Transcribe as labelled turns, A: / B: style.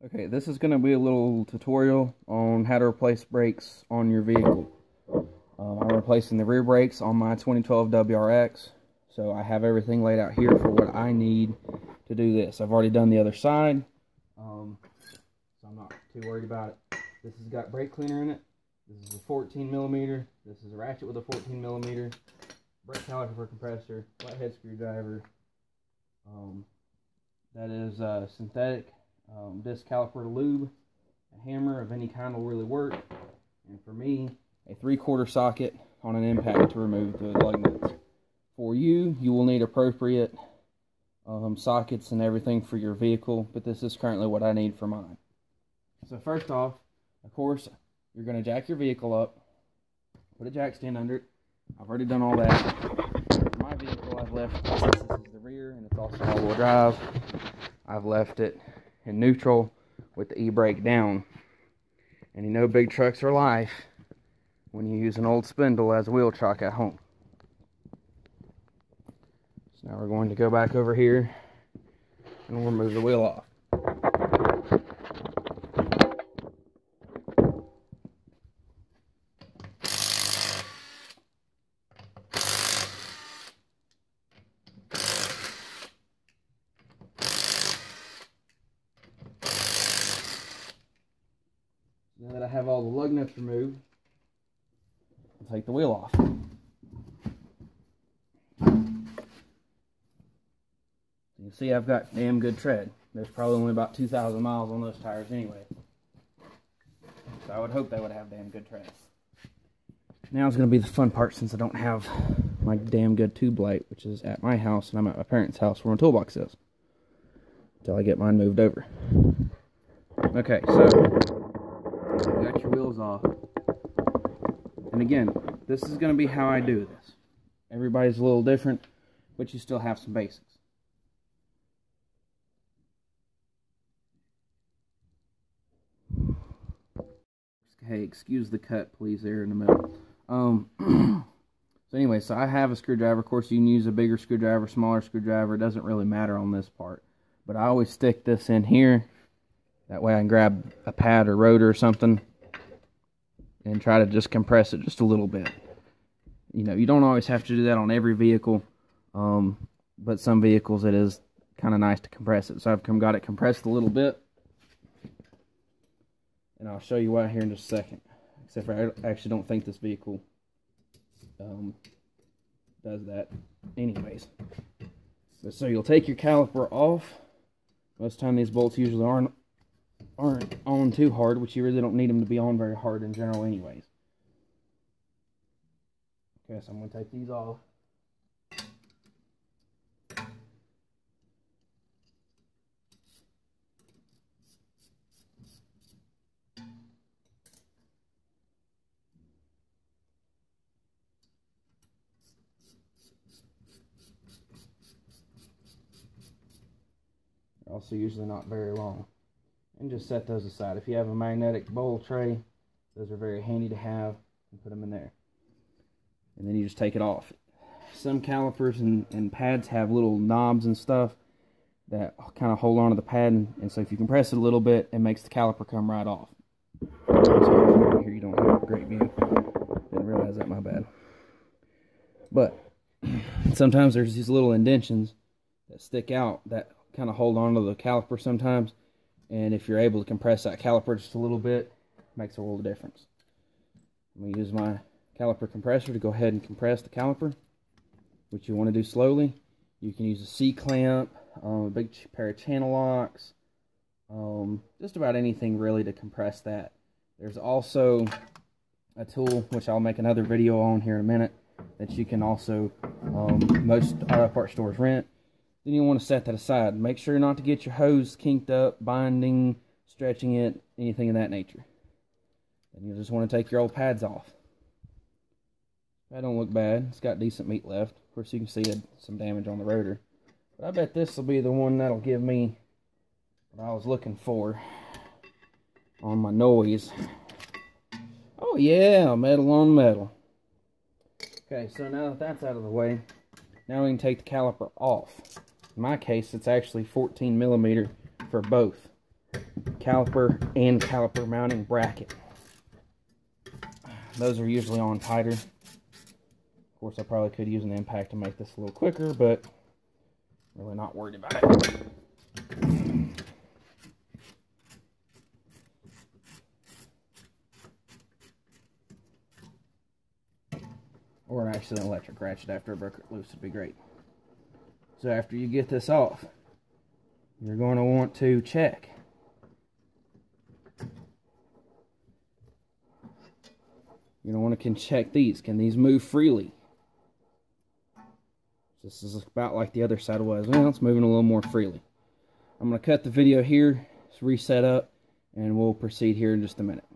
A: Okay, this is going to be a little tutorial on how to replace brakes on your vehicle. I'm replacing the rear brakes on my 2012 WRX, so I have everything laid out here for what I need to do this. I've already done the other side, so I'm not too worried about it. This has got brake cleaner in it. This is a 14mm. This is a ratchet with a 14mm. Brake caliper compressor, flathead screwdriver. That is synthetic disc caliper lube. A hammer of any kind will really work. And for me, a 3/4 socket on an impact to remove the lug nuts. For you, you will need appropriate sockets and everything for your vehicle, but this is currently what I need for mine. So first off, of course, you're going to jack your vehicle up, put a jack stand under it. I've already done all that. For my vehicle, I've left, since this is the rear and it's also all-wheel drive, I've left it in neutral with the e-brake down. And you know big trucks are life when you use an old spindle as a wheel chock at home. So now we're going to go back over here and we'll remove the wheel off. Now that I have all the lug nuts removed, I'll take the wheel off. You can see I've got damn good tread. There's probably only about 2,000 miles on those tires anyway. So I would hope they would have damn good tread. Now is going to be the fun part, since I don't have my damn good tube light, which is at my house, and I'm at my parents' house where my toolbox is, until I get mine moved over. Okay, so you got your wheels off. And again, this is going to be how I do this. Everybody's a little different, but you still have some basics. Hey, excuse the cut, please, there in the middle. So anyway, so I have a screwdriver. Of course, you can use a bigger screwdriver, smaller screwdriver. It doesn't really matter on this part. But I always stick this in here. That way I can grab a pad or rotor or something and try to just compress it just a little bit. You know, you don't always have to do that on every vehicle, but some vehicles it is kind of nice to compress it. So I've got it compressed a little bit, and I'll show you why here in just a second. Except for I actually don't think this vehicle does that anyways. But so you'll take your caliper off. Most of the time these bolts usually aren't on too hard, which you really don't need them to be on very hard in general anyways. Okay, so I'm going to take these off. They're also usually not very long. And just set those aside. If you have a magnetic bowl tray, those are very handy to have, and put them in there. And then you just take it off. Some calipers and pads have little knobs and stuff that kind of hold on to the pad, and so if you compress it a little bit, it makes the caliper come right off. So here you don't have a great view. Didn't realize that, my bad. But sometimes there's these little indentions that stick out that kind of hold on to the caliper sometimes. And if you're able to compress that caliper just a little bit, it makes a world of difference. I'm going to use my caliper compressor to go ahead and compress the caliper, which you want to do slowly. You can use a C-clamp, a big pair of channel locks, just about anything really to compress that. There's also a tool, which I'll make another video on here in a minute, that you can also, most auto parts stores rent. Then you want to set that aside. Make sure not to get your hose kinked up, binding, stretching it, anything of that nature. And you just want to take your old pads off. That don't look bad. It's got decent meat left. Of course, you can see some damage on the rotor. But I bet this will be the one that'll give me what I was looking for on my noise. Oh yeah, metal on metal. Okay, so now that that's out of the way, now we can take the caliper off. In my case, it's actually 14mm for both caliper and caliper mounting bracket. Those are usually on tighter. Of course, I probably could use an impact to make this a little quicker, but really not worried about it. Or actually an electric ratchet after I broke it loose would be great. So after you get this off, you're going to want to check. You're going to want to check these. Can these move freely? This is about like the other side was. Well, it's moving a little more freely. I'm going to cut the video here, reset up, and we'll proceed here in just a minute.